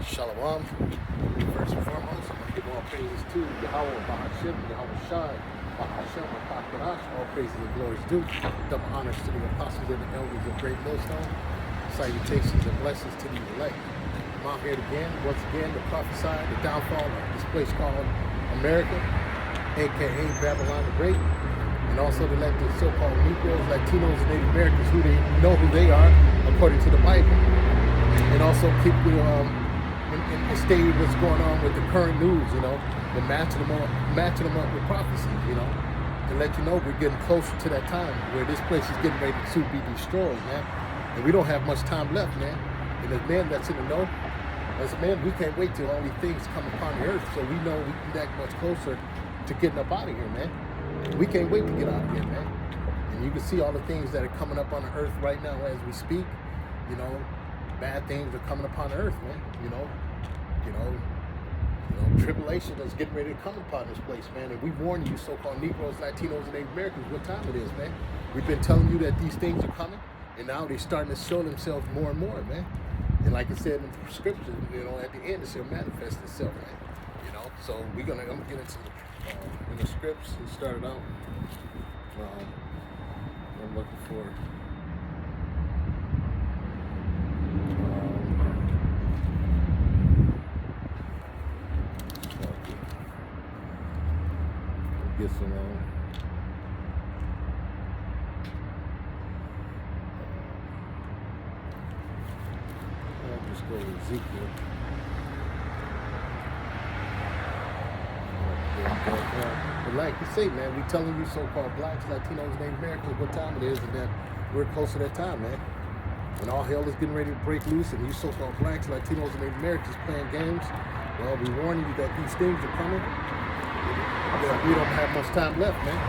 Shalom. First and foremost, I'm going to give all praises to Yahweh, Bahashim, Yahweh Shai, Bahashim, Bahakadash, all praises and glories due. Double honors to the apostles and the elders of Great Millstone. Salutations and blessings to the elect. I'm out here again, once again, to prophesy the downfall of this place called America, aka Babylon the Great, and also to let the so-called Negroes, Latinos, and Native Americans who they know who they are according to the Bible. And also keep and stay what's going on with the current news, and matching them up with prophecy, and let you know we're getting closer to that time where this place is getting ready to be destroyed, man. And we don't have much time left, man. And as man that's in the know, as a man, we can't wait till all these things come upon the earth, so we know we can that much closer to getting up out of here, man. We can't wait to get out of here, man. And you can see all the things that are coming up on the earth right now as we speak, bad things are coming upon the earth, man. Tribulation is getting ready to come upon this place, man. And we warn you, so-called Negroes, Latinos, and Native Americans, what time it is, man. We've been telling you that these things are coming, and now they're starting to show themselves more and more, man. And like I said in the scripture, at the end, it shall manifest itself, man. So I'm gonna get into the scripts. We started out. I'm looking for. Get some I'll just go with Ezekiel. But like you say, man, we telling you so-called blacks, Latinos, Native Americans what time it is, and that we're close to that time, man. When all hell is getting ready to break loose, and you so-called blacks, Latinos, and Native Americans playing games, well, we warning you that these things are coming. We don't have much time left, man.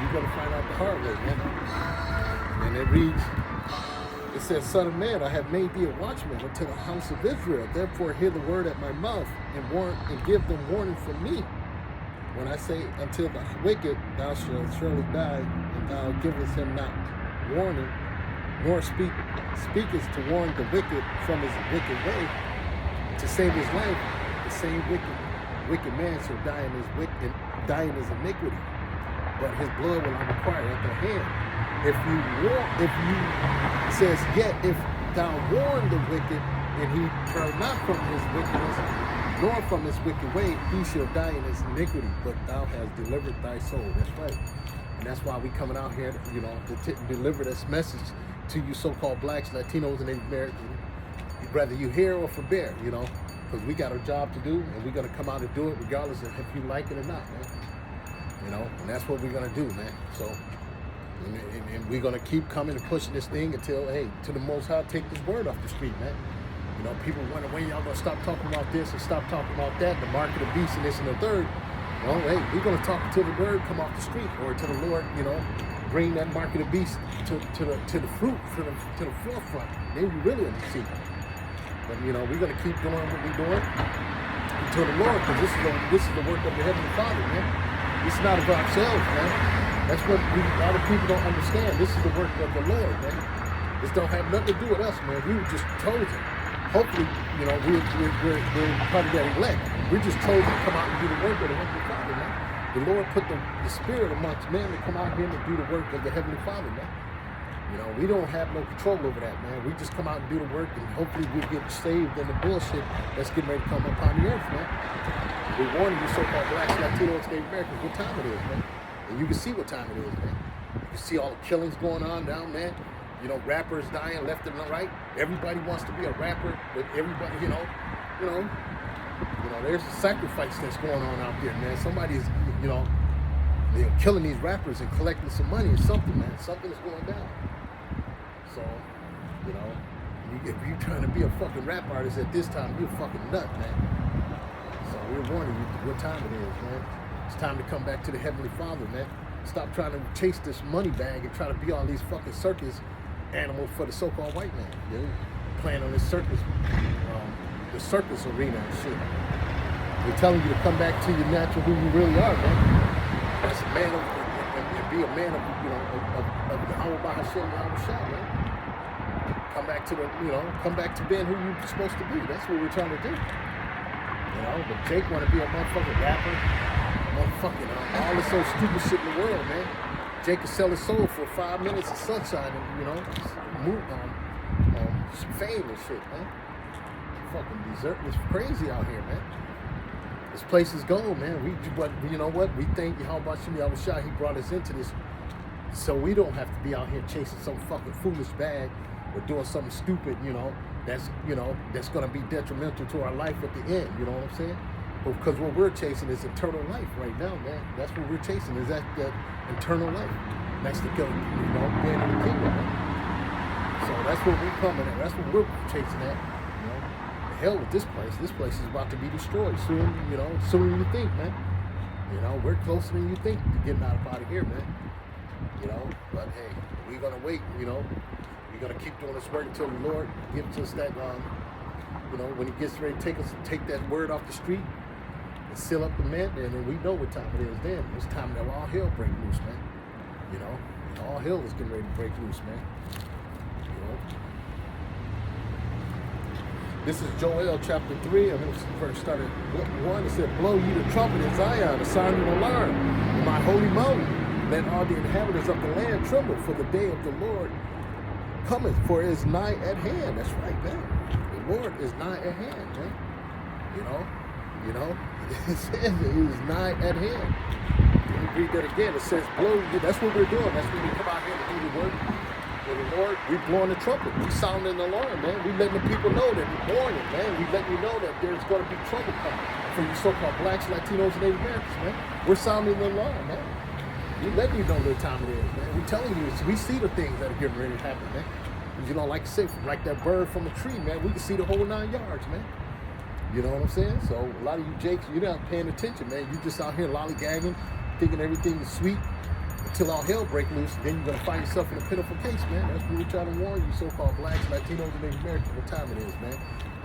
You're going to find out the hard way, man. And it reads, it says, Son of man, I have made thee a watchman unto the house of Israel. Therefore hear the word at my mouth and give them warning from me. When I say, until the wicked, thou shalt surely die, and thou givest him not warning, nor speakest to warn the wicked from his wicked way, to save his life, the same wicked man shall die in his iniquity, but his blood will I require at the hand. Yet if thou warn the wicked, and he turn not from his wickedness, nor from his wicked way, he shall die in his iniquity, but thou hast delivered thy soul. That's right. And that's why we coming out here, to deliver this message to you so-called blacks, Latinos, and Native Americans, whether you hear or forbear, because we got a job to do, and we're going to come out and do it regardless of if you like it or not, man. And that's what we're going to do, man. So, and we're going to keep coming and pushing this thing until, to the Most High, take this word off the street, man. People wonder when y'all going to stop talking about this and stop talking about that, the mark of the beast and this and the third. Well, we're going to talk until the word come off the street, or until the Lord, bring that mark of the beast to the fruit, to the forefront. Then we really see. But we're going to keep doing what we're doing until the Lord, because this is the work of the Heavenly Father, man. This is not about ourselves, man. That's what a lot of people don't understand. This is the work of the Lord, man. This don't have nothing to do with us, man. We were just chosen. Hopefully, we're part of that elect. We're just chosen to come out and do the work of the Heavenly Father, man. The Lord put the Spirit amongst men to come out here and do the work of the Heavenly Father, man. We don't have no control over that, man. We just come out and do the work, and hopefully we get saved in the bullshit that's getting ready to come upon the earth, man. We're warning you so-called blacks, Latinos, Native Americans what time it is, man. And you can see what time it is, man. You can see all the killings going on down, man. Rappers dying left and right. Everybody wants to be a rapper, but everybody, there's a sacrifice that's going on out there, man. Somebody's, they're killing these rappers and collecting some money or something, man. Something's going down. So, if you're trying to be a fucking rap artist at this time, you're a fucking nut, man. So we're warning you what time it is, man. It's time to come back to the Heavenly Father, man. Stop trying to chase this money bag and try to be all these fucking circus animals for the so-called white man. Playing on this circus, the circus arena and shit. They're telling you to come back to your natural who you really are, man. That's a man and be a man of Yahweh Bahashim, Yahweh Shai, man. Come back to come back to being who you're supposed to be. That's what we're trying to do. But Jake want to be a motherfucking rapper, motherfucking all this old stupid shit in the world, man. Jake can sell his soul for 5 minutes of sunshine and move on some fame and shit, man. Fucking desert. It's crazy out here, man. This place is gone, man. But you know what? We thank Yahweh Shah. He brought us into this, so we don't have to be out here chasing some fucking foolish bag or doing something stupid, that's gonna be detrimental to our life at the end. You know what I'm saying? Because what we're chasing is eternal life right now, man. That's what we're chasing. Is that eternal life? That's the being in the kingdom, man. So that's what we're coming at. That's what we're chasing at. The hell with this place. This place is about to be destroyed soon. Sooner than you think, man. We're closer than you think to getting out of here, man. But hey, we're gonna wait. We're gonna keep doing this work until the Lord gives us that. When He gets ready to take that word off the street and seal up the man, and then we know what time it is. Then it's time that all hell break loose, man. All hell is getting ready to break loose, man. This is Joel chapter 3. I'm going to first start at 1. It said, "Blow ye the trumpet in Zion, a sound and alarm in my holy mountain. Let all the inhabitants of the land tremble, for the day of the Lord cometh, for it is nigh at hand." That's right, man. The Lord is nigh at hand, man. It says it is nigh at hand. Let me read that again. It says, "Blow." That's what we're doing. That's when we come out here to do the work. For the Lord, we blowing the trumpet. We sounding the alarm, man. We letting the people know that we're warning, man. We letting you know that there's going to be trouble coming for you so-called blacks, Latinos, and Native Americans, man. We're sounding the alarm, man. We letting you know what time it is, man. We telling you, we see the things that are getting ready to happen, man. Like I say, like that bird from a tree, man. We can see the whole 9 yards, man. You know what I'm saying? So a lot of you Jakes, you're not paying attention, man. You just out here lollygagging, thinking everything is sweet. Until all hell break loose, then you're gonna find yourself in a pitiful case, man. That's what we're trying to warn you, so-called blacks, Latinos, and Native Americans, what time it is, man.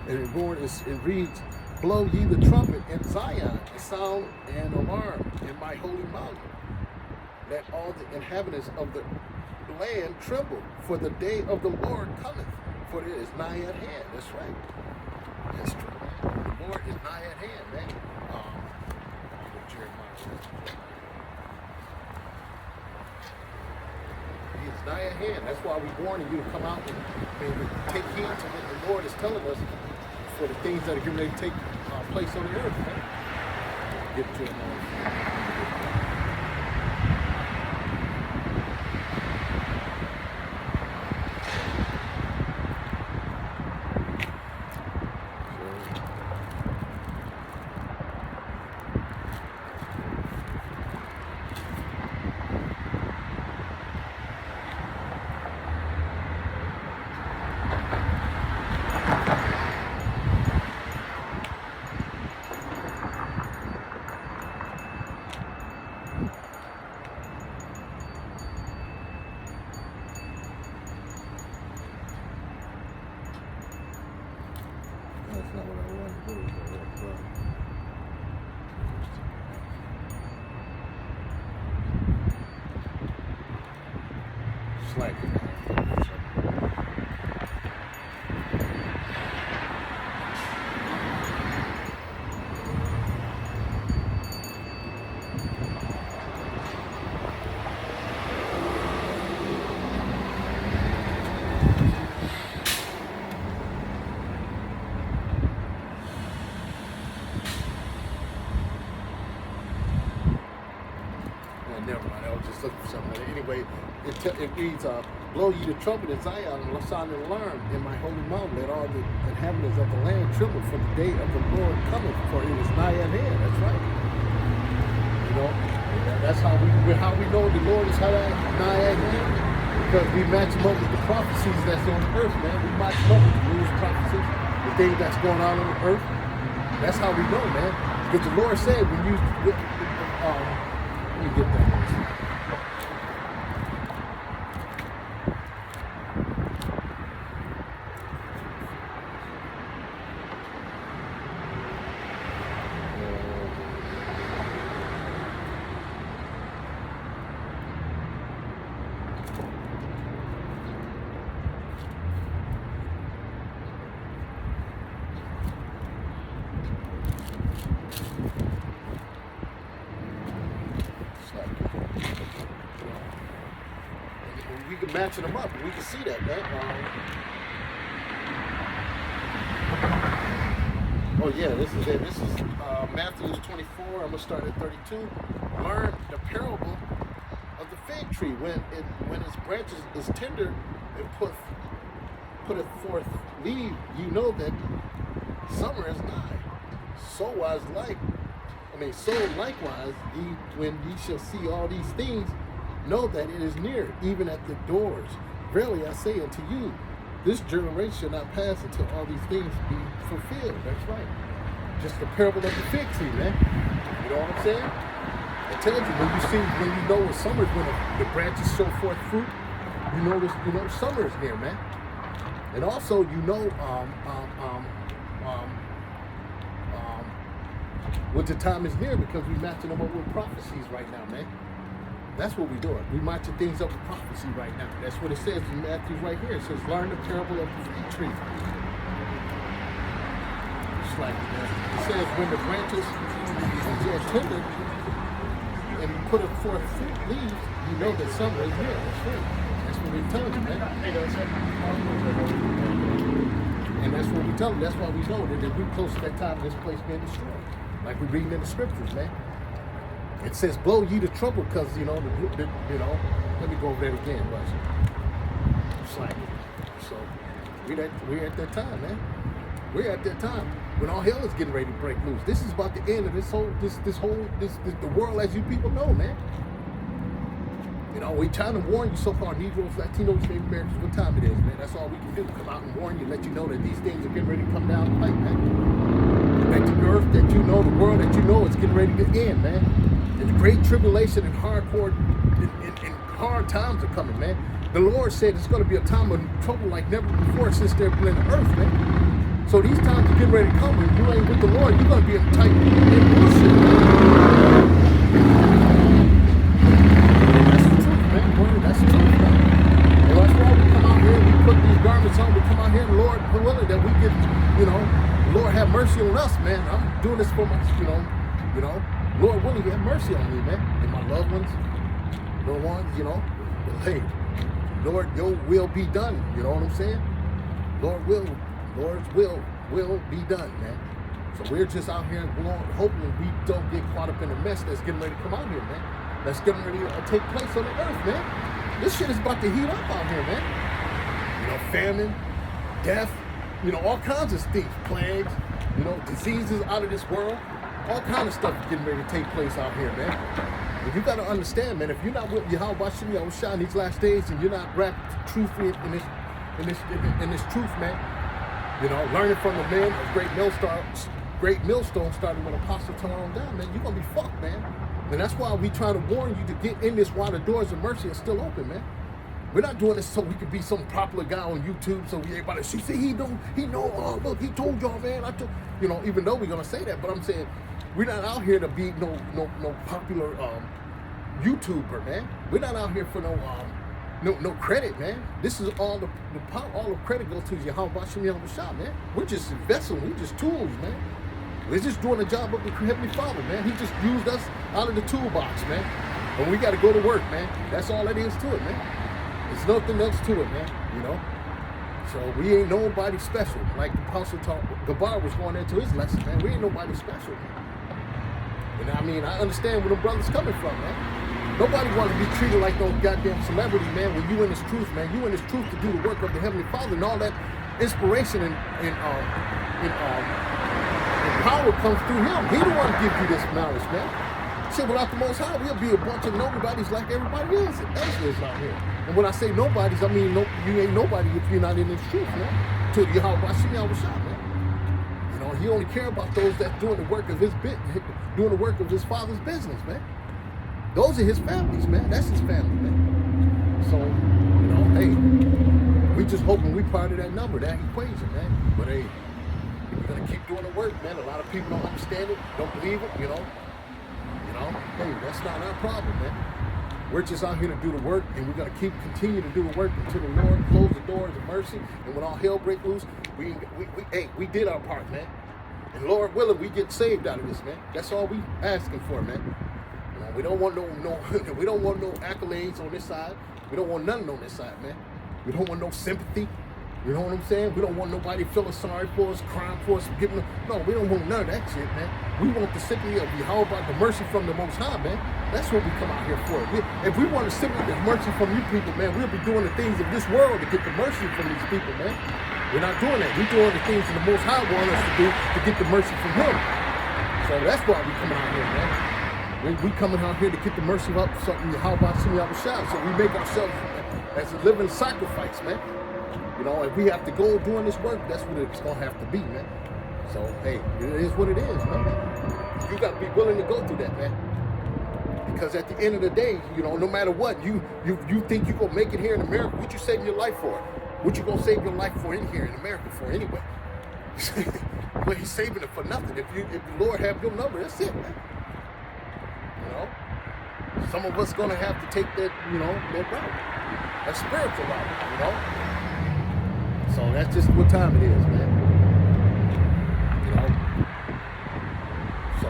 And it reads, "Blow ye the trumpet in Zion, a sound and alarm in my holy mountain. Let all the inhabitants of the land tremble, for the day of the Lord cometh, for it is nigh at hand." That's right. That's true. The Lord is nigh at hand, man. Jeremiah. It's nigh at hand. That's why we're warning you to come out and take heed to what the Lord is telling us for the things that are getting ready to take place on the earth, man. Get to it, man. That's not what I wanted to do. Slacking. Never mind, I was just looking for something. Anyway, it reads, "Blow ye the trumpet in Zion, and sound an alarm in my holy mountain. Let all the inhabitants of the land tremble, for the day of the Lord cometh, for it is nigh at hand." That's right. That's how we know the Lord is nigh at hand, because we match him up with the prophecies that's on the earth, man. We match him up with the news prophecies, the things that's going on the earth. That's how we know, man. Because the Lord said when you let me get that. matching them up. We can see that, man. Oh yeah, this is it. This is Matthew 24. I'm gonna start at 32. Learn the parable of the fig tree. When its branches is tender and putteth forth leaf, you know that summer is nigh. So likewise, when ye shall see all these things, know that it is near, even at the doors. Verily I say unto you, this generation shall not pass until all these things be fulfilled. That's right. Just the parable of the fig tree, man. You know what I'm saying? I tell you, when you know it's summer, when the branches show forth fruit, you know summer is near, man. And also, what the time is near, because we're matching them up with prophecies right now, man. That's what we're doing. We're matching things up with prophecy right now. That's what it says in Matthew right here. It says, learn the parable of the fig tree. It's like, it says, when the branches are tender and put forth fruit leaves, you know that summer is near. That's right. That's what we're telling you, man. And that's what we tell them. That's why we know that we're close to that time of this place being destroyed. Like we're reading in the scriptures, man. It says, blow ye the trouble, because, let me go over that again, but it's like, so we're at that time, man. We're at that time when all hell is getting ready to break loose. This is about the end of the world as you people know, man. We're trying to warn you, so-called Negroes, Latinos, Native Americans, what time it is, man. That's all we can do. Come out and warn you, let you know that these things are getting ready to come down the pipe, man. That the earth that you know, the world that you know is getting ready to end, man. And the great tribulation and hard times are coming, man. The Lord said it's going to be a time of trouble like never before since they've been in the earth, man. So these times are getting ready to come. When you ain't with the Lord, you're going to be in tight bullshit, man. That's the truth, man. That's the truth, man. And that's why we come out here and we put these garments on. We come out here and Lord willing that we get, Lord have mercy on us, man. I'm doing this for my, Lord willing, have mercy on me, man. And my loved ones, the ones, but hey, Lord, your will be done. You know what I'm saying? Lord's will be done, man. So we're just out here, hoping we don't get caught up in the mess that's getting ready to come out here, man. That's getting ready to take place on the earth, man. This shit is about to heat up out here, man. Famine, death, all kinds of things, plagues, diseases out of this world. All kind of stuff is getting ready to take place out here, man. And you got to understand, man, if you're not with Yahweh Shai in these last days, and you're not wrapped truthfully in this truth, man, learning from the men of great millstone started when Apostle tore on down, man, you're going to be fucked, man. And that's why we trying to warn you to get in this while the doors of mercy are still open, man. We're not doing this so we could be some popular guy on YouTube, so everybody see he know, oh look, he told y'all, man. Even though we're gonna say that, but I'm saying we're not out here to be no popular YouTuber, man. We're not out here for no credit, man. This is all the credit goes to Yahweh Shai, man. We're just a vessel, we're just tools, man. We're just doing the job of the Heavenly Father, man. He just used us out of the toolbox, man. And we got to go to work, man. That's all it is to it, man. There's nothing else to it, man. So we ain't nobody special. Like the Apostle Gabar was going into his lesson, man. We ain't nobody special, man. And I understand where the brother's coming from, man. Nobody wants to be treated like no goddamn celebrity, man. When you in this truth, man, you in this truth to do the work of the Heavenly Father, and all that inspiration and power comes through him. He the one to give you this knowledge, man. Shit, without the Most High, we'll be a bunch of nobodies like everybody else is out here. And when I say nobodies, I mean you ain't nobody if you're not in this truth, man. To Yahweh Shai, man. He only care about those that doing the work of his doing the work of his Father's business, man. Those are his families, man. That's his family, man. So, hey, we just hoping we part of that number, that equation, man. But hey, we're gonna keep doing the work, man. A lot of people don't understand it, don't believe it, Hey, that's not our problem, man. We're just out here to do the work, and we're gonna continue to do the work until the Lord close the doors of mercy. And when all hell breaks loose, we did our part, man. And Lord willing, we get saved out of this, man. That's all we asking for, man. We don't want no we don't want no accolades on this side. We don't want nothing on this side, man. We don't want no sympathy. You know what I'm saying? We don't want nobody feeling sorry for us, crying for us, giving us. No, we don't want none of that shit, man. We want the sympathy of you. How about the mercy from the Most High, man? That's what we come out here for. If we want the sympathy and mercy from you people, man, we'll be doing the things of this world to get the mercy from these people, man. We're not doing that. We're doing the things that the Most High wants us to do to get the mercy from Him. So that's why we coming out here, man. We coming out here to get the mercy of something. How about some of our shout? So we make ourselves as a living sacrifice, man. You know, if we have to go doing this work, that's what it's gonna have to be, man. So hey, it is what it is, man. You gotta be willing to go through that, man. Because at the end of the day, you know, no matter what, you think you gonna make it here in America, what you saving your life for? What you gonna save your life for in here in America for anyway? Well, He's saving it for nothing. If the Lord have your number, that's it, man. You know, some of us gonna have to take that, you know, that route, that spiritual route, you know. So that's just what time it is, man. You know. So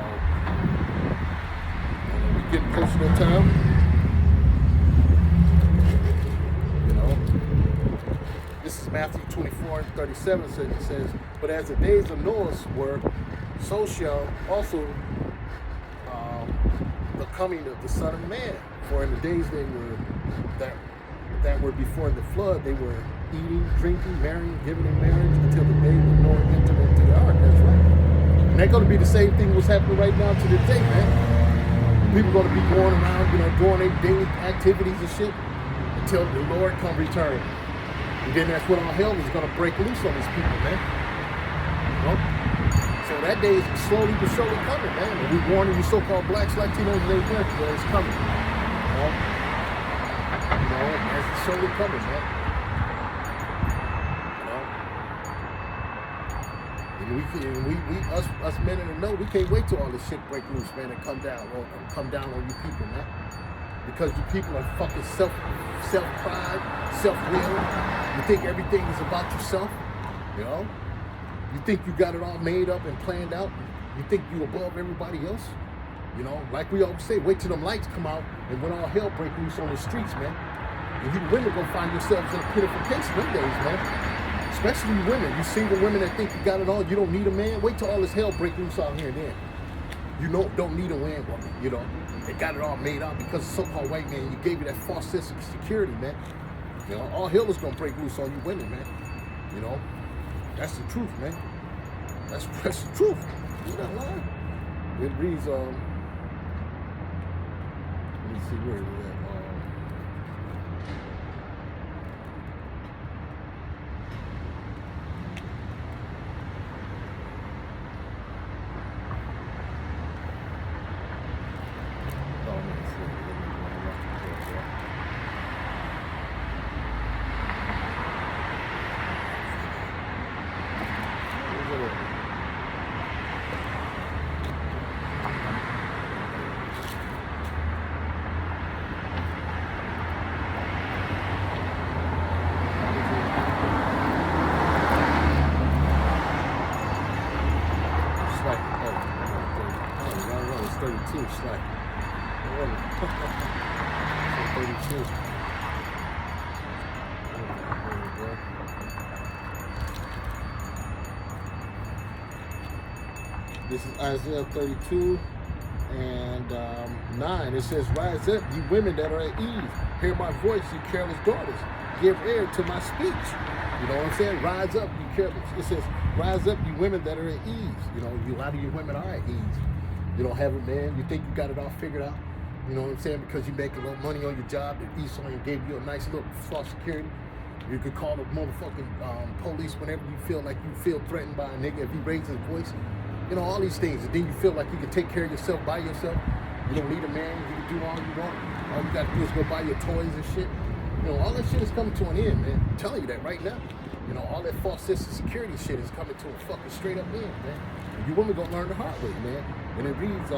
we getting close to that time. You know. This is Matthew 24:37. So it says, "But as the days of Noah were, so shall also the coming of the Son of Man. For in the days that were before the flood, they were eating, drinking, marrying, giving in marriage until the day when Noah entered into the ark." That's right. And that's going to be the same thing what's happening right now to this day, man. People going to be going around, you know, doing their daily activities and shit until the Lord come return. And then that's when all hell is going to break loose on these people, man. You know? So that day is slowly but surely coming, man. And we warning you so-called blacks, Latinos, and Native Americans that it's coming. You know, it's slowly coming, man. Us men in the know, we can't wait till all this shit break loose, man, and come down on you people, man. Because you people are fucking self-pride, self-will. You think everything is about yourself, you know? You think you got it all made up and planned out. You think you above everybody else. You know, like we always say, wait till them lights come out and when all hell break loose on the streets, man. And you women gonna find yourselves in a pitiful case them days, man. Especially you women. You single women that think you got it all, you don't need a man. Wait till all this hell break loose out here and then. You don't need a man woman, you know. They got it all made out because of so-called white man. You gave you that false sense of security, man. You know, all hell is gonna break loose on you women, man. You know, that's the truth, man. That's the truth. You're not lying. It reads, let me see where it is at. It's like 32. This is Isaiah 32 and 9. It says, "Rise up, you women that are at ease. Hear my voice, you careless daughters. Give ear to my speech." You know what I'm saying? Rise up, you careless. It says, "Rise up, you women that are at ease." You know, a lot of you women are at ease. You don't have a man. You think you got it all figured out. You know what I'm saying? Because you make a little money on your job that Esau gave you a nice little false security. You could call the motherfucking police whenever you feel threatened by a nigga if he raises his voice. You know, all these things. And then you feel like you can take care of yourself by yourself. You don't need a man. You can do all you want. All you got to do is go buy your toys and shit. You know, all that shit is coming to an end, man. I'm telling you that right now. You know, all that false sense of security shit is coming to a fucking straight up end, man. And you women gonna learn the hard way, man. And it reads,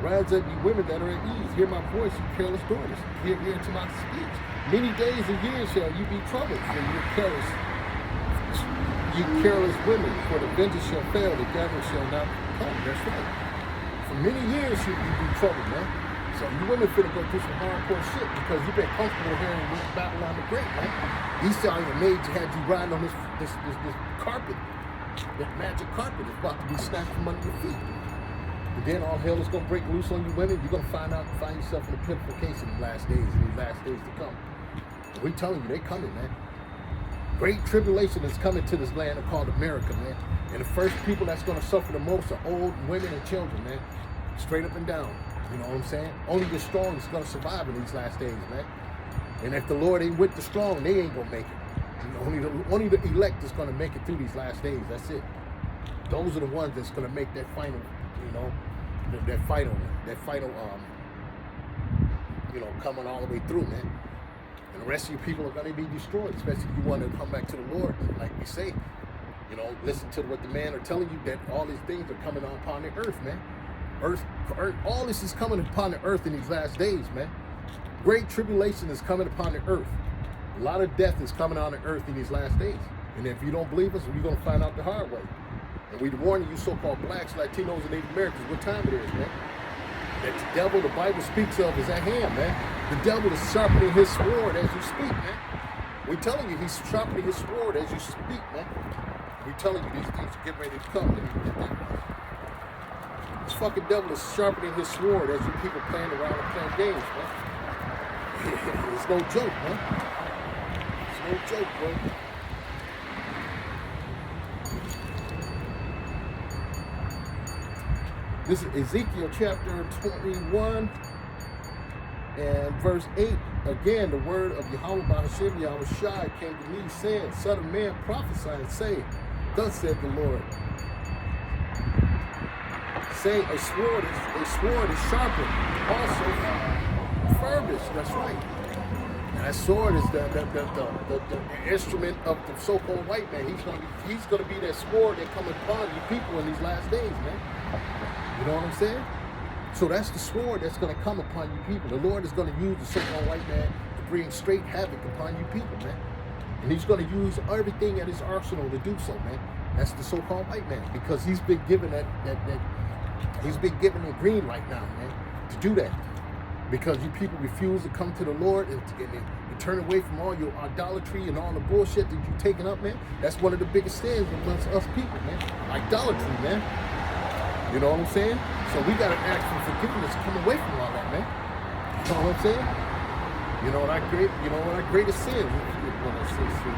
"Rise up, you women that are at ease. Hear my voice, you careless daughters. Give ear to my speech. Many days and years shall you be troubled, for you careless women. For the vengeance shall fail, the gathering shall not come." That's right. For many years you be troubled, man. So you women finna go through some hardcore shit because you've been comfortable here in Babylon the Great, man. Esau, your mage, had you riding on this carpet. That magic carpet is about to be snatched from under your feet. And then all hell is gonna break loose on you women. You're gonna find yourself in a pitiful case in the last days, in these last days to come. And we telling you, they coming, man. Great tribulation is coming to this land called America, man. And the first people that's gonna suffer the most are old women and children, man. Straight up and down. You know what I'm saying? Only the strong is gonna survive in these last days, man. And if the Lord ain't with the strong, they ain't gonna make it. Only the elect is gonna make it through these last days. That's it. Those are the ones that's gonna make that final, you know, that final, coming all the way through, man. And the rest of you people are gonna be destroyed, especially if you want to come back to the Lord, like we say. You know, listen to what the man are telling you, that all these things are coming upon the earth, man. Earth, all this is coming upon the earth in these last days, man. Great tribulation is coming upon the earth. A lot of death is coming on the earth in these last days. And if you don't believe us, we're going to find out the hard way. And we're warning you so-called blacks, Latinos, and Native Americans what time it is, man. That the devil the Bible speaks of is at hand, man. The devil is sharpening his sword as you speak, man. We're telling you, he's sharpening his sword as you speak, man. We're telling you these things are getting ready to come. This fucking devil is sharpening his sword as you people playing around and playing games, man. It's no joke, man. No joke, bro. This is Ezekiel chapter 21 and verse 8. Again, the word of Yahweh Bahashim Yahushai came to me, saying, Son of man, prophesy and say, Thus said the Lord. Say, a sword is sharpened, also furbished. That's right. That sword is the instrument of the so-called white man. He's gonna be that sword that comes upon you people in these last days, man. You know what I'm saying? So that's the sword that's gonna come upon you people. The Lord is gonna use the so-called white man to bring straight havoc upon you people, man. And he's gonna use everything at his arsenal to do so, man. That's the so-called white man, because he's been given he's been given a green light now, man, to do that. Because you people refuse to come to the Lord and turn away from all your idolatry and all the bullshit that you're taking up, man. That's one of the biggest sins amongst us people, man. Idolatry, man. You know what I'm saying? So we got to ask for forgiveness to come away from all that, man. You know what I'm saying? You know what our greatest sin? When I say sin.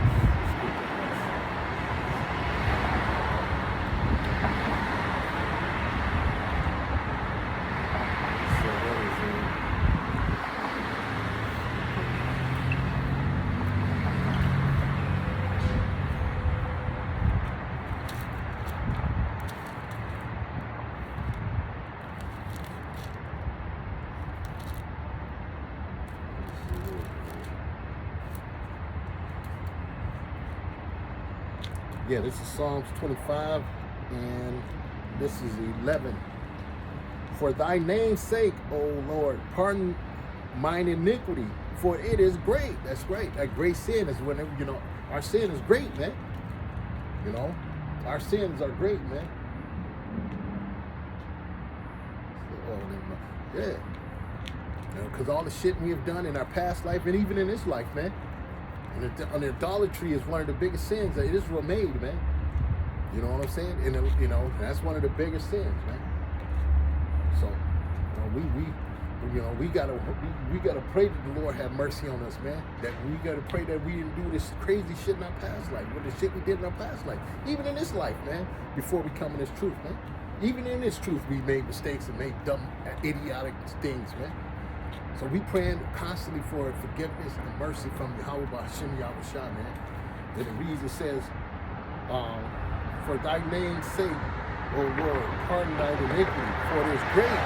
Yeah, this is Psalms 25, and this is 11. For thy name's sake, O Lord, pardon mine iniquity, for it is great. That's right. That great sin is whenever, our sin is great, man. Our sins are great, man. Yeah. Because all the shit we have done in our past life and even in this life, man. And idolatry is one of the biggest sins that Israel made, man. You know what I'm saying? And that's one of the biggest sins, man. So, we gotta pray that the Lord have mercy on us, man. That we gotta pray that we didn't do this crazy shit in our past life, with the shit we did in our past life, even in this life, man. Before we come in this truth, man. Even in this truth, we made mistakes and made dumb, idiotic things, man. So we praying constantly for forgiveness and mercy from Yahweh Bahashim Yahushua, man. And it reads, it says, for thy name's sake, O Lord, pardon thy iniquity, for it is great.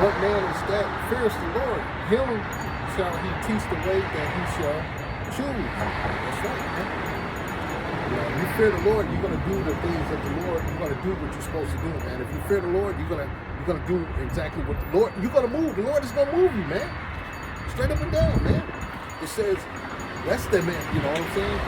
What man is that fears the Lord? Him shall he teach the way that he shall choose. That's right, man. If you fear the Lord, you're going to do the things that the Lord, you're going to do what you're supposed to do, man. If you fear the Lord, you're going to do exactly what the Lord, you're going to move. The Lord is going to move you, man. Straight up and down, man. It says, that's the man, you know what I'm saying?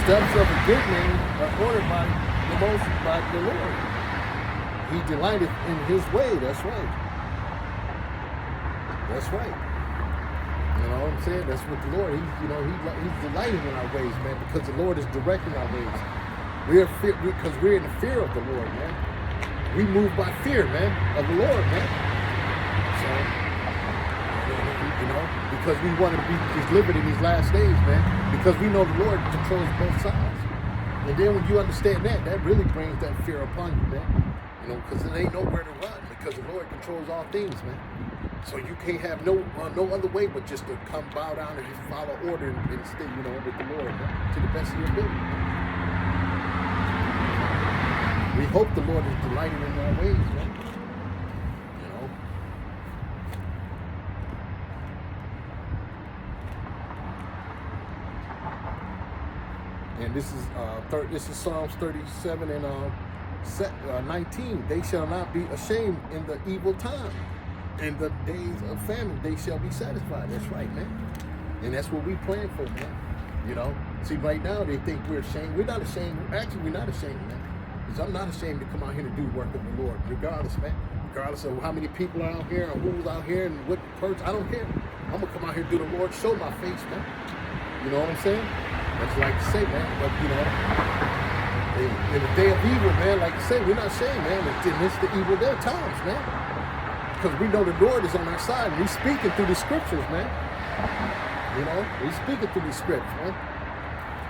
steps of a good man are ordered by the Lord. He delighteth in his way. That's right. That's right. You know what I'm saying? That's what the Lord, he's delighting in our ways, man, because the Lord is directing our ways. Because we're in the fear of the Lord, man. We move by fear, man, of the Lord, man. So, because we want to be delivered in these last days, man, because we know the Lord controls both sides. And then when you understand that, that really brings that fear upon you, man. Because there ain't nowhere to run, because the Lord controls all things, man. So you can't have no other way but just to come bow down and just follow order and stay, with the Lord, man, to the best of your ability. We hope the Lord is delighted in our ways, man. And this is Psalms 37 and 19. They shall not be ashamed in the evil time. In the days of famine, they shall be satisfied. That's right, man. And that's what we praying for, man. See, right now they think we're ashamed. We're not ashamed. Actually, we're not ashamed, man. Because I'm not ashamed to come out here to do the work of the Lord, regardless, man. Regardless of how many people are out here and who's out here and what perks, I don't care. I'm gonna come out here and do the Lord, show my face, man. You know what I'm saying? That's like to say, man. But in the day of evil, man, like you say, we're not ashamed, man. It's the evil day times, man. Because we know the Lord is on our side. We speaking through the scriptures, man. We speaking through the scriptures, man.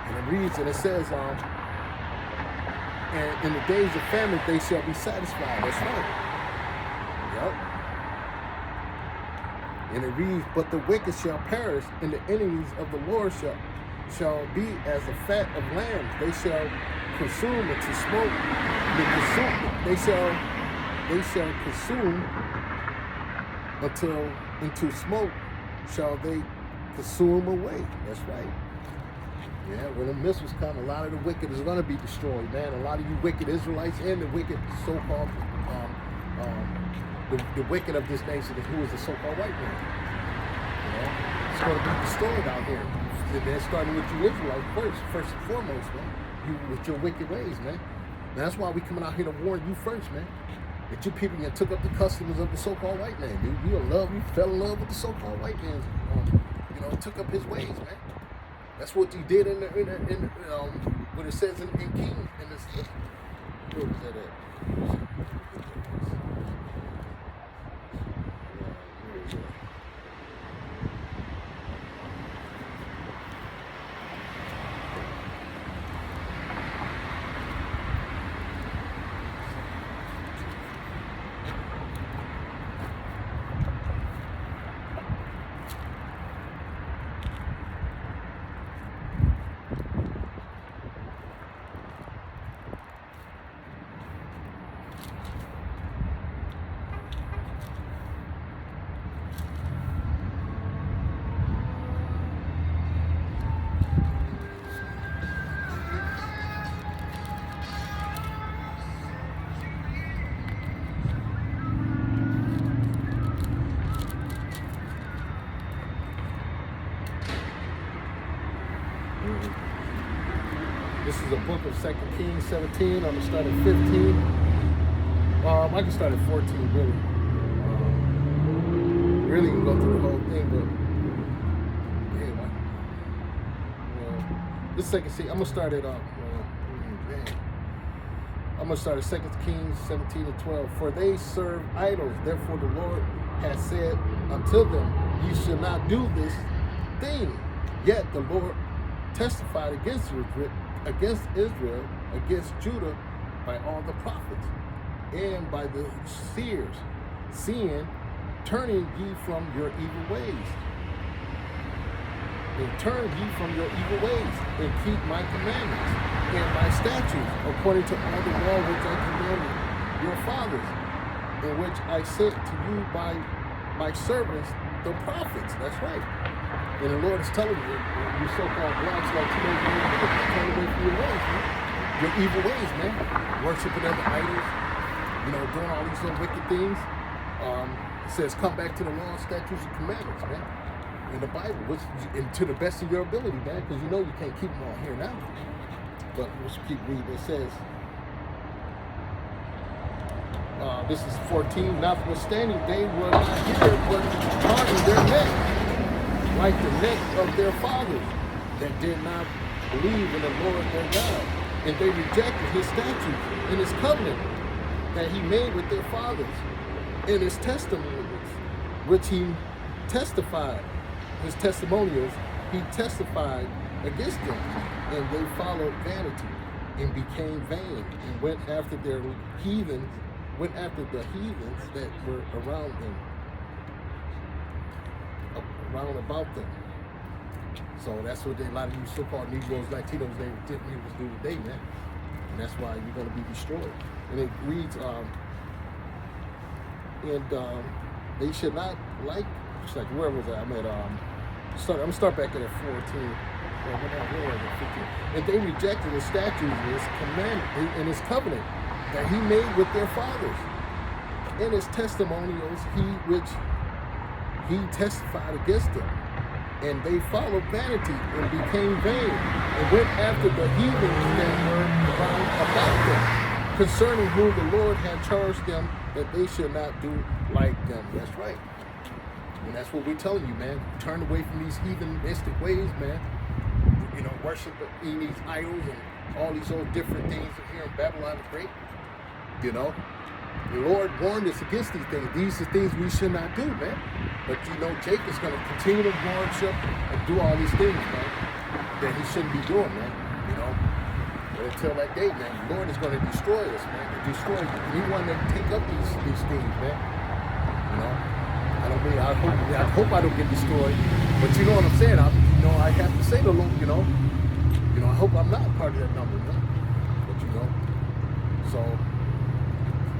And it reads, and it says, and in the days of famine, they shall be satisfied. That's right. Yep. And it reads, but the wicked shall perish, and the enemies of the Lord shall be as the fat of lambs. They shall consume into smoke. They shall consume until into smoke shall they consume away. That's right. Yeah, when the missiles come, a lot of the wicked is going to be destroyed, man. A lot of you wicked Israelites and the wicked so-called, the wicked of this nation, who is the so-called white man. It's going to be destroyed out here. And then starting with you Israelites first and foremost, man. You with your wicked ways, man. And that's why we coming out here to warn you first, man. That you people took up the customs of the so-called white man, dude. You fell in love with the so-called white man. Took up his ways, man. That's what he did in what it says in King. Where was that at? This is a book of 2 Kings 17. I'm going to start at 15. I can start at 14, really. Really can go through the whole thing, but anyway. This second, I'm going to start at, I'm going to start at 2 Kings 17 and 12. For they serve idols, therefore the Lord has said unto them, ye shall not do this thing. Yet the Lord testified against Israel, against Judah by all the prophets, and by the seers, seeing, turning ye from your evil ways. And turn ye from your evil ways, and keep my commandments and my statutes, according to all the law which I commanded your fathers, and which I sent to you by my servants, the prophets. That's right. And the Lord is telling you, you so-called blacks, like you turn away from your ways, man. Your evil ways, man. Worshiping other idols, doing all these little wicked things. It says, come back to the law, statutes, and commandments, man. in the Bible, which, and to the best of your ability, man, because you know you can't keep them all here now. But let's keep reading. It says, this is 14. Notwithstanding, they were not here, but hardened their neck, like the neck of their fathers, that did not believe in the Lord their God. And they rejected his statutes and his covenant that he made with their fathers, and his testimonies, which he testified, his testimonials, he testified against them. And they followed vanity and became vain, and went after the heathens that were around them, round about them. So that's what a lot of you so-called Negroes, Latinos, they didn't do today, man. And that's why you're going to be destroyed. And it reads, they should not like, it's like, where was I? I'm at, I'm going to start back at 14. And they rejected his statutes and his commandment and his covenant that he made with their fathers, and his testimonials which he testified against them. And they followed vanity and became vain, and went after the heathens that were round about them, concerning whom the Lord had charged them that they should not do like them. That's right. And that's what we're telling you, man. Turn away from these heathenistic ways, man. You know, worshiping these idols and all these old different things here in Babylon the Great. You know, the Lord warned us against these things. These are things we should not do, man. But you know, Jacob's going to continue to worship and do all these things, man, that he shouldn't be doing, man. You know, but until that day, man, the Lord is going to destroy us, man. Destroy you. And he wanted to take up these things, man. You know, I hope I don't get destroyed. But you know what I'm saying? I have to say the Lord, you know, I hope I'm not part of that number, man. But you know, so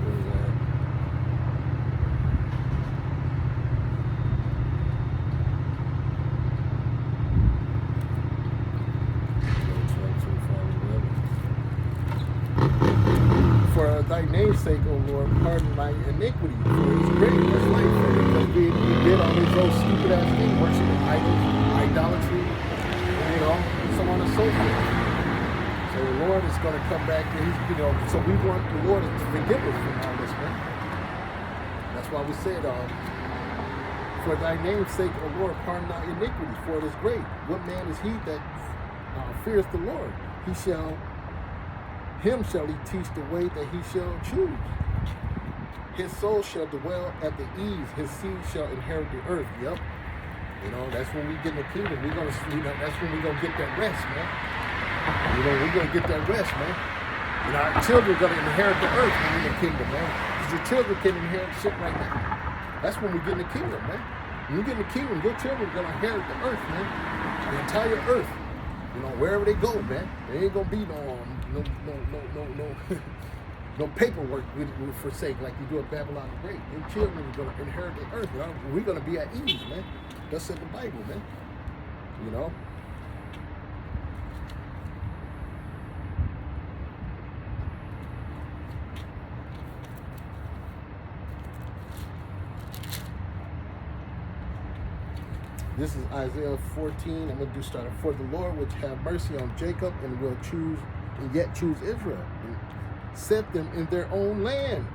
where is that? For thy name's sake, O Lord, pardon my iniquity, for it is great. That's right, because we did all these old stupid ass things, worshiping idols, idolatry, you know, so on and so forth. So the Lord is going to come back, and he's, you know, so we want the Lord to forgive us from all this, man. That's why we said, for thy name's sake, O Lord, pardon thy iniquity, for it is great. What man is he that fears the Lord? Him shall he teach the way that he shall choose. His soul shall dwell at the ease. His seed shall inherit the earth. Yep. You know, that's when we get in the kingdom. That's when we're going to get that rest, man. You know, we're going to get that rest, man. You know, our children are going to inherit the earth when we're in the kingdom, man. Because your children can inherit shit right now. That's when we get in the kingdom, man. When you get in the kingdom, your children are going to inherit the earth, man. The entire earth. You know, wherever they go, man. There ain't going to be no paperwork we forsake like you do at Babylon the Great. Your children are going to inherit the earth. You know? We're going to be at ease, man. That's in the Bible, man. You know? This is Isaiah 14. I'm going to do start. For the Lord which have mercy on Jacob and will yet choose Israel, and set them in their own land,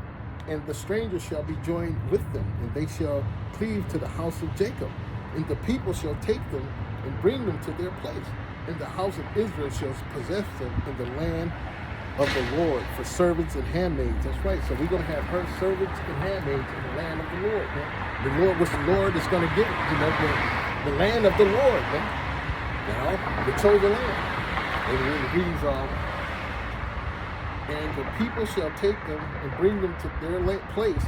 and the strangers shall be joined with them, and they shall cleave to the house of Jacob, and the people shall take them and bring them to their place, and the house of Israel shall possess them in the land of the Lord for servants and handmaids. That's right. So we're going to have her servants and handmaids in the land of the Lord, man. The Lord, which the Lord is going to give, you know, the land of the Lord, man. You know, the chosen land. And it reads, and the people shall take them and bring them to their place,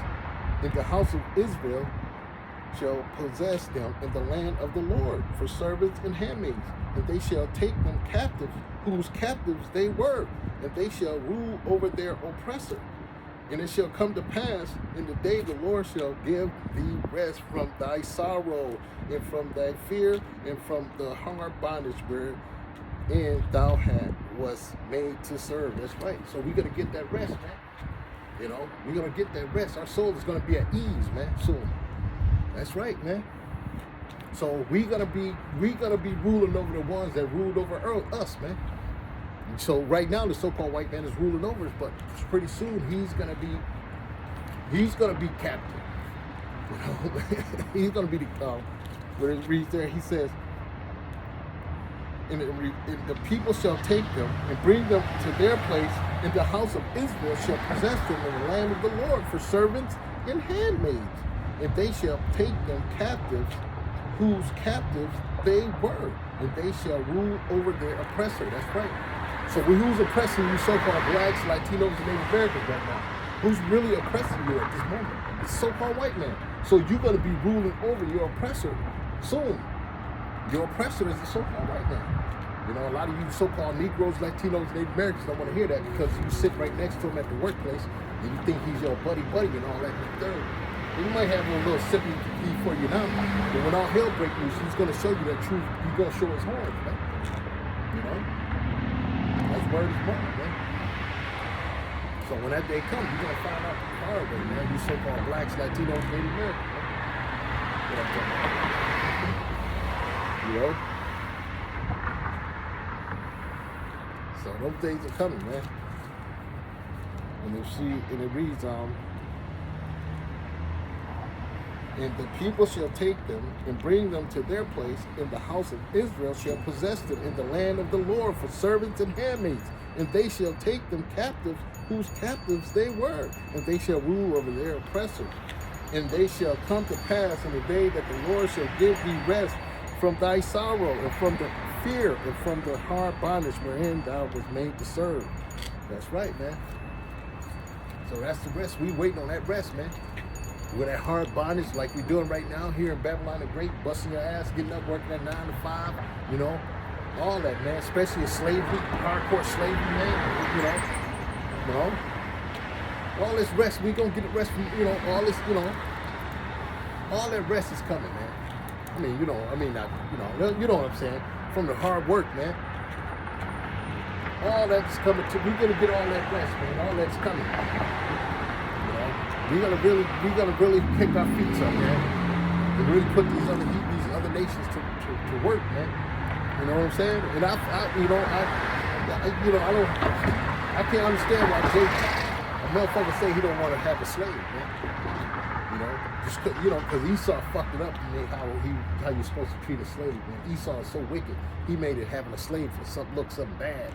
and the house of Israel shall possess them in the land of the Lord for servants and handmaids. And they shall take them captives, whose captives they were, and they shall rule over their oppressor. And it shall come to pass in the day the Lord shall give thee rest from thy sorrow, and from thy fear, and from the hard bondage wherein thou was made to serve. That's right. So we're going to get that rest, man. You know, we're going to get that rest. Our soul is going to be at ease, man, soon. That's right, man. So we gonna be ruling over the ones that ruled over us, man. And so right now the so-called white man is ruling over us, but pretty soon he's gonna be captive. You know, he's gonna be the where it reads there. He says, and the people shall take them and bring them to their place, and the house of Israel shall possess them in the land of the Lord for servants and handmaids, and they shall take them captives, whose captives they were, and they shall rule over their oppressor. That's right. So who's oppressing you so-called blacks, Latinos, and Native Americans right now? Who's really oppressing you at this moment? The so-called white man. So you're going to be ruling over your oppressor soon. Your oppressor is the so-called white man. You know, a lot of you so-called Negroes, Latinos, Native Americans don't want to hear that because you sit right next to him at the workplace and you think he's your buddy and all that. You might have a little sympathy for you now, but when all hell breaks loose, he's going to show you that truth. He's going to show his horns, man. You know? That's word is born, man. So when that day comes, you're going to find out the hard way, man. You so-called blacks, Latinos, Native Americans, man. What I'm talking about. You know? So those days are coming, man. And it reads, and the people shall take them and bring them to their place, and the house of Israel shall possess them in the land of the Lord for servants and handmaids, and they shall take them captives, whose captives they were, and they shall rule over their oppressors. And they shall come to pass in the day that the Lord shall give thee rest from thy sorrow, and from the fear, and from the hard bondage wherein thou was made to serve. That's right, man. So that's the rest. We waiting on that rest, man. With that hard bondage like we're doing right now here in Babylon the Great, busting your ass, getting up, working at 9 to 5, you know, all that, man, especially in slavery, hardcore slavery, man, you know, all this rest, we gonna get the rest from, all this, all that rest is coming, man. I mean, you know what I'm saying, from the hard work, man. All that's coming we're gonna get all that rest, man, all that's coming. We're gonna really pick our feet up, man, and really put these other nations to work, man. You know what I'm saying? And I can't understand why a motherfucker say he don't want to have a slave, man. Because Esau fucked it up and made how you're supposed to treat a slave, man. Esau is so wicked. He made it having a slave for something bad,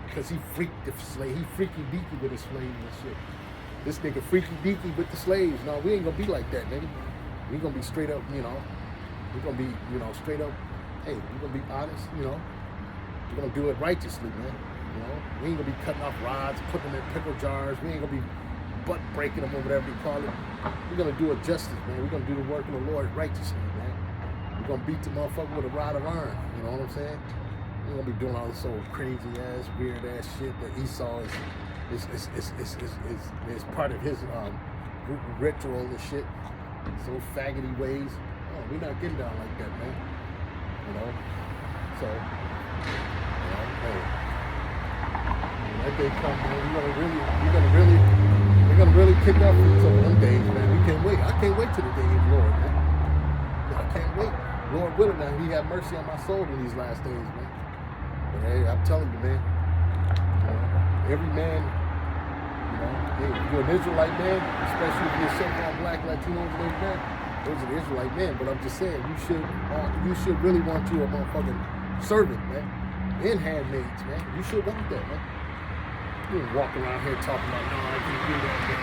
because he freaked the slave. He freaky deaky with his slave and shit. This nigga freaky deaky with the slaves. No, we ain't gonna be like that, nigga. We gonna be straight up, we're gonna be, straight up, hey, we're gonna be honest, we're gonna do it righteously, man. We ain't gonna be cutting off rods, putting them in pickle jars. We ain't gonna be butt breaking them or whatever you call it. We're gonna do it justice, man. We're gonna do the work of the Lord righteously, man. We're gonna beat the motherfucker with a rod of iron. You know what I'm saying? We're gonna be doing all this old crazy ass, weird ass shit that Esau is part of his ritual and shit. So faggoty ways. Oh, we're not getting down like that, man. So, hey, when that day comes, man, we're gonna really kick off some of them days, man. We can't wait. I can't wait till the day of the Lord, man. I can't wait. Lord willing, now He have mercy on my soul in these last days, man. But hey, I'm telling you, man. Every man, hey, if you're an Israelite man, especially if you're so-called black, Latino, Native American, those are the Israelite men. But I'm just saying, you should really want you a motherfucking servant, man, and handmaids, man. You should want that, man. You don't walk around here talking about, no, I can't do that, man.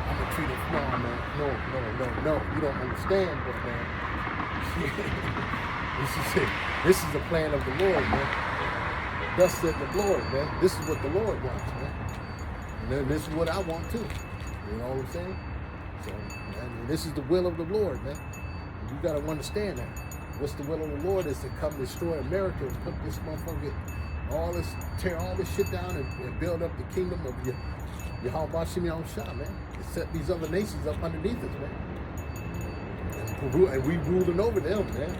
I'm gonna treat it, no, man. No. You don't understand, but man, this is the plan of the Lord, man. Thus said the Lord, man. This is what the Lord wants, man. And then this is what I want too. You know what I'm saying? So, man, this is the will of the Lord, man. And you gotta understand that. What's the will of the Lord is to come destroy America and put this motherfucker, tear all this shit down and build up the kingdom of Yahweh Shem Shah, man. And set these other nations up underneath us, man. And we ruling over them, man.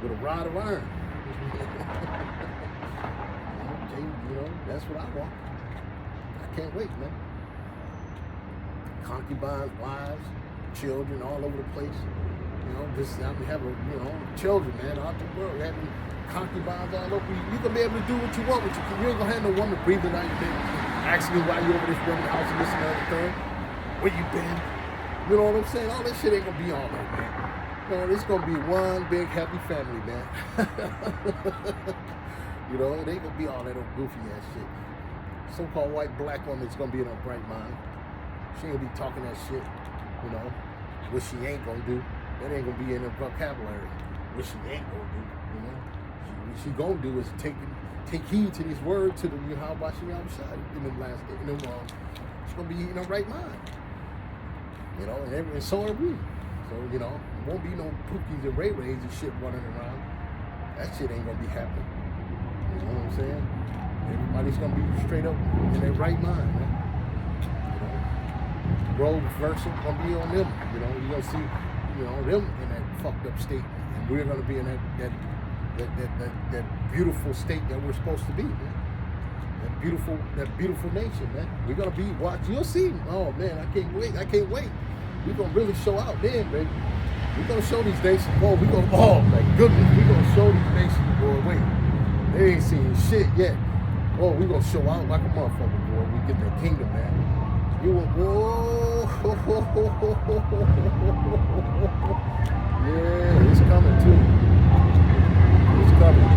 With a rod of iron. That's what I want. I can't wait, man. Concubines, wives, children all over the place. Just having, children, man, out the world, having concubines all over you. You gonna be able to do what you want with your kids. You ain't gonna have no woman breathing on your baby, asking you why you over this woman's house and this and the other thing. Where you been? You know what I'm saying? All this shit ain't gonna be all that, man. It's gonna be one big happy family, man. It ain't gonna be all that old goofy ass shit. So-called white black woman's gonna be in her bright mind. She ain't gonna be talking that shit, what she ain't gonna do. That ain't gonna be in her vocabulary. What she ain't gonna do, What she gonna do is take heed to these words, to the how about she outside in the last day. She's gonna be in her right mind. And so are we. So, it won't be no pookies and ray-rays and shit running around. That shit ain't gonna be happening. You know what I'm saying? Everybody's gonna be straight up in their right mind, man. Role reversal gonna be on them. You're gonna see, them in that fucked up state, and we're gonna be in that beautiful state that we're supposed to be, man. That beautiful nation, man. We're gonna be watching. You'll see. Oh man, I can't wait. We're gonna really show out then, baby. We're gonna show these nations, boy. Oh my goodness, we're gonna show these nations, boy. Wait, they ain't seen shit yet. Oh, we're gonna show out like a motherfucker, boy. We get that kingdom, man. Yeah, it's coming too. It's coming.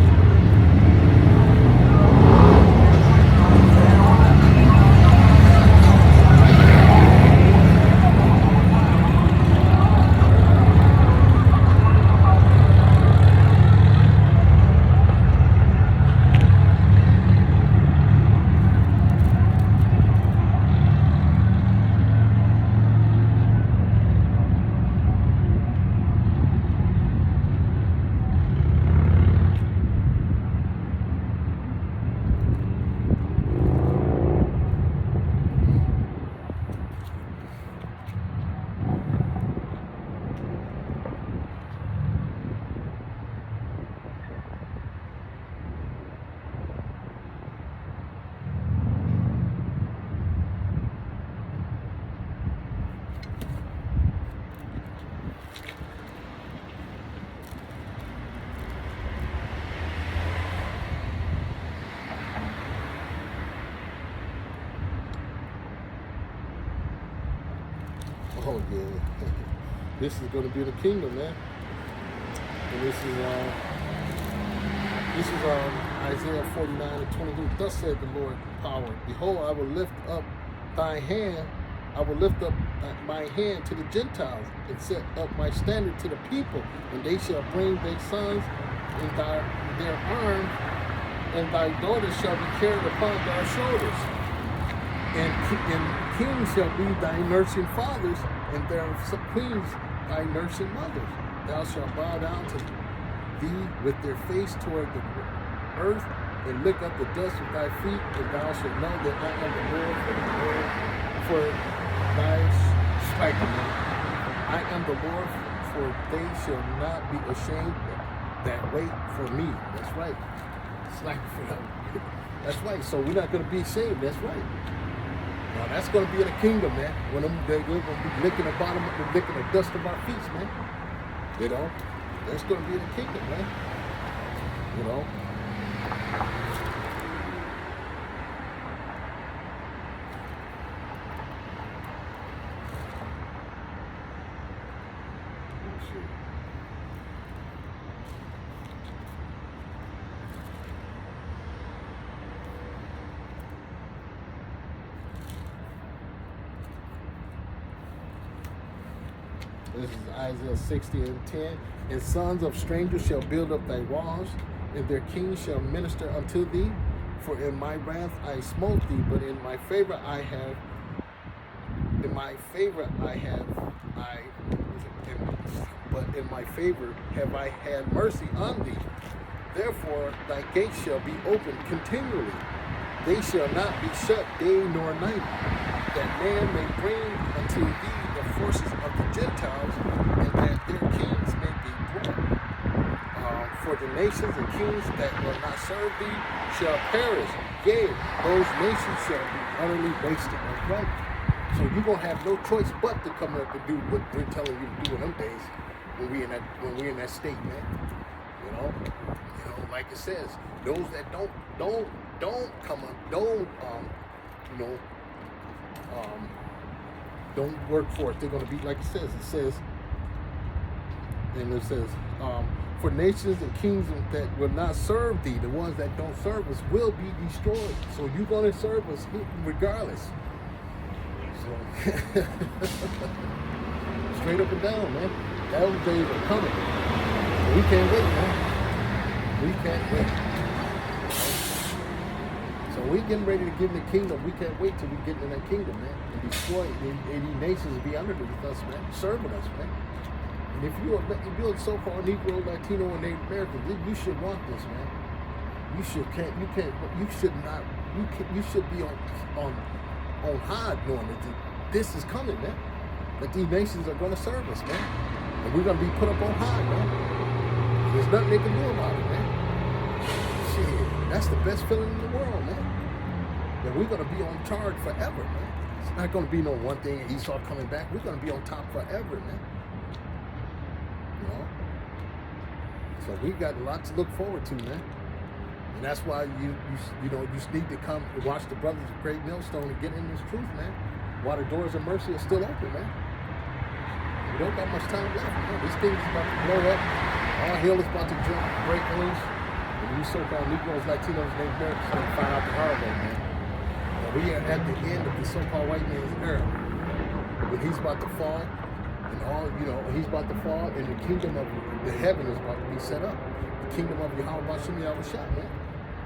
Oh yeah, this is going to be the kingdom, man. And this is Isaiah 49:22. Thus said the Lord power. Behold, I will lift up thy hand. I will lift up my hand to the Gentiles and set up my standard to the people, and they shall bring their sons in their arms, and thy daughters shall be carried upon their shoulders. And kings shall be thy nursing fathers, and their queens thy nursing mothers. Thou shalt bow down to thee with their face toward the earth, and lick up the dust of thy feet, and thou shalt know that I am the Lord for thy striking. I am the Lord, for they shall not be ashamed that wait for me. That's right. It's like for them. That's right. So we're not going to be ashamed. That's right. Now that's going to be in the kingdom, man. When they're going to be licking the bottom, licking the dust of our feet, man. That's going to be in the kingdom, man. Let's see. This is Isaiah 60:10. And sons of strangers shall build up thy walls, and their kings shall minister unto thee. For in my wrath I smote thee, but in my favor have I had mercy on thee. Therefore thy gates shall be open continually. They shall not be shut day nor night, that man may bring unto thee the forces of the Gentiles, and that their kings may be brought. For the nations and kings that will not serve thee shall perish. Yea, those nations shall be utterly wasted. That's right. So you're going to have no choice but to come up and do what we're telling you to do in them days. when we're in that state, man. Like it says, those that don't come up, you know, don't work for it. They're going to be like it says, for nations and kingdoms that will not serve thee, the ones that don't serve us will be destroyed. So you're going to serve us regardless. So straight up and down, man. Those days are coming. We can't wait, man. We can't wait. So we getting ready to get in the kingdom. We can't wait till we get in that kingdom, man, and destroy and these nations will be underneath us, man, serving us, man. And if you're a so-called Negro, Latino, and Native American, you should want this, man. You should be on high knowing that this is coming, man. That these nations are going to serve us, man, and we're going to be put up on high, man. There's nothing they can do about it, man. Shit, that's the best feeling in the world, man. That we're going to be on charge forever, man. It's not going to be no one thing and Esau coming back. We're going to be on top forever, man. You know? So we got a lot to look forward to, man. And that's why you need to come and watch the Brothers of Great Millstone and get in this truth, man. While the doors of mercy are still open, man. We don't got much time left, man. This thing is about to blow up. All hell is about to break loose. And you so-called Negroes, Latinos, Native Americans are going to find out the hard way, man. But we are at the end of the so-called white man's era. When he's about to fall, and he's about to fall, and the kingdom of the heaven is about to be set up. The kingdom of Yahweh Bashem Yahushua, man.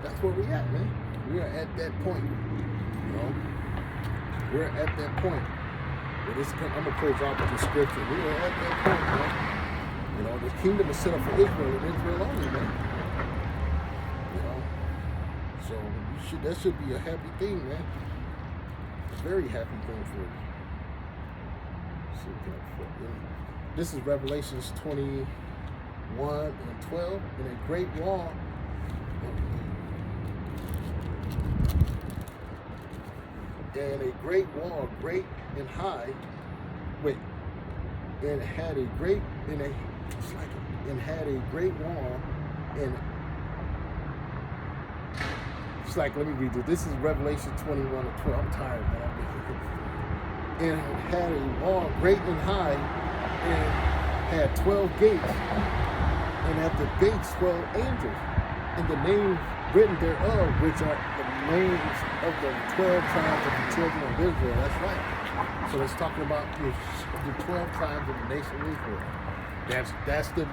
That's where we at, man. We are at that point. You know? We're at that point. I'm going to close out with the scripture. We are at that point, man. You know, the kingdom is set up for Israel and Israel only, man. You know? So that should be a happy thing, man. A very happy thing for you. This is Revelations 21 and 12. In a great wall, and a great wall, great and high. And had a great wall, and it's like, let me read this. This is Revelation 21 and 12. I'm tired, man. And had a wall great and high, and had 12 gates, and at the gates 12 angels, and the names written thereof, which are the names of the 12 tribes of the children of Israel. That's right. So it's talking about the 12 tribes of the nation of Israel. That's the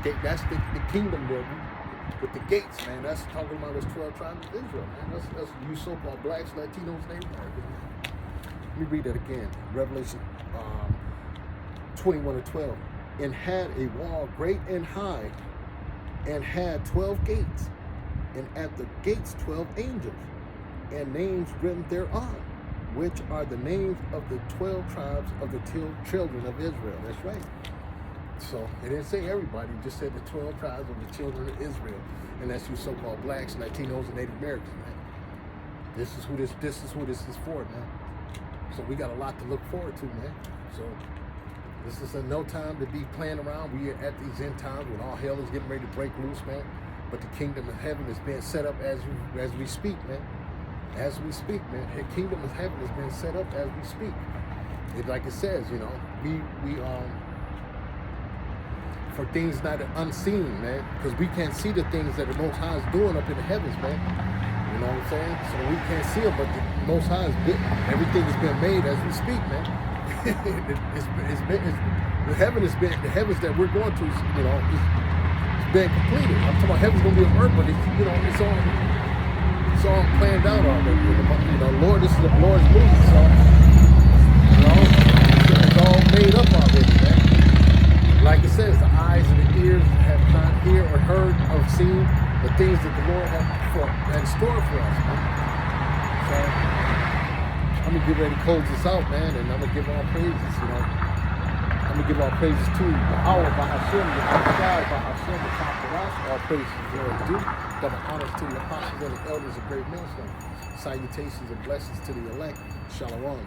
gate. That's the kingdom there with the gates, man. That's talking about those 12 tribes of Israel, man. That's you so-called blacks, Latinos, Native Americans. Let me read that again. Revelation 21 and 12. And had a wall great and high, and had 12 gates, and at the gates 12 angels, and names written thereon, which are the names of the 12 tribes of the children of Israel. That's right. So it didn't say everybody, it just said the 12 tribes of the children of Israel, and that's you so-called blacks, Latinos, and Native Americans, man. This is who this is for, man. So we got a lot to look forward to, man. So this is no time to be playing around. We are at these end times when all hell is getting ready to break loose, man. But the kingdom of heaven is being set up as we speak, man. As we speak, man. The kingdom of heaven is being set up as we speak. Like it says, you know, we for things not unseen, man, because we can't see the things that the Most High is doing up in the heavens, man. You know what I'm saying? So we can't see them, but the Most High everything has been made as we speak, man. The heavens that we're going to, you know, it's been completed. I'm talking about heaven's gonna be on earth, but it's all planned out already. You know, Lord, this is the Lord's movie, so you know, it's all made up already, man. Like it says, the eyes and the ears have not heard or heard or seen the things that the Lord has in store for us, man. So I'm gonna get ready to close this out, man, and I'm gonna give all praises, you know. I'm gonna give all praises to Yahweh, by Hashem, the outside, by Hashem, the top of us. All praises are due. Double honors to the apostles and the elders of Great Millstone. Salutations and blessings to the elect. Shalom.